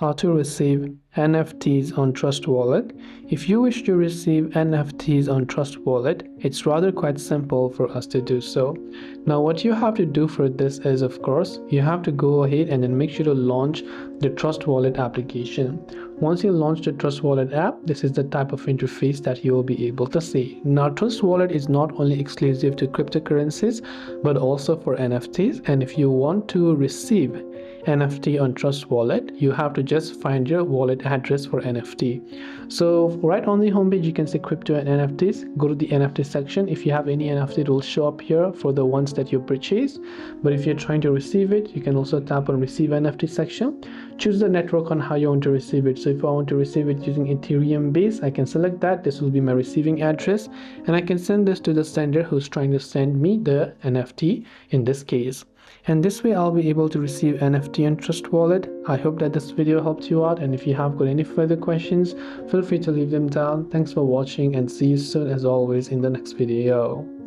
how to receive NFTs on Trust Wallet. If you wish to receive NFTs on Trust Wallet, it's rather quite simple for us to do so. Now what you have to do for this is, of course, you have to go ahead and then make sure to launch the Trust Wallet application. Once you launch the Trust Wallet app, this is the type of interface that you will be able to see. Now Trust Wallet is not only exclusive to cryptocurrencies but also for NFTs, and if you want to receive NFT on Trust Wallet, you have to just find your wallet address for NFT. So right on the homepage you can see crypto and NFTs. Go to the NFT section. If you have any NFT, it will show up here for the ones that you purchased, but if you're trying to receive it, you can also tap on receive NFT section. Choose the network on how you want to receive it. So if I want to receive it using Ethereum base, I can select that. This will be my receiving address, and I can send this to the sender who's trying to send me the NFT in this case. And this way I'll be able to receive NFT on Trust Wallet. I hope that this video helped you out, and if you have got any further questions, feel free to leave them down. Thanks for watching, and see you soon as always in the next video.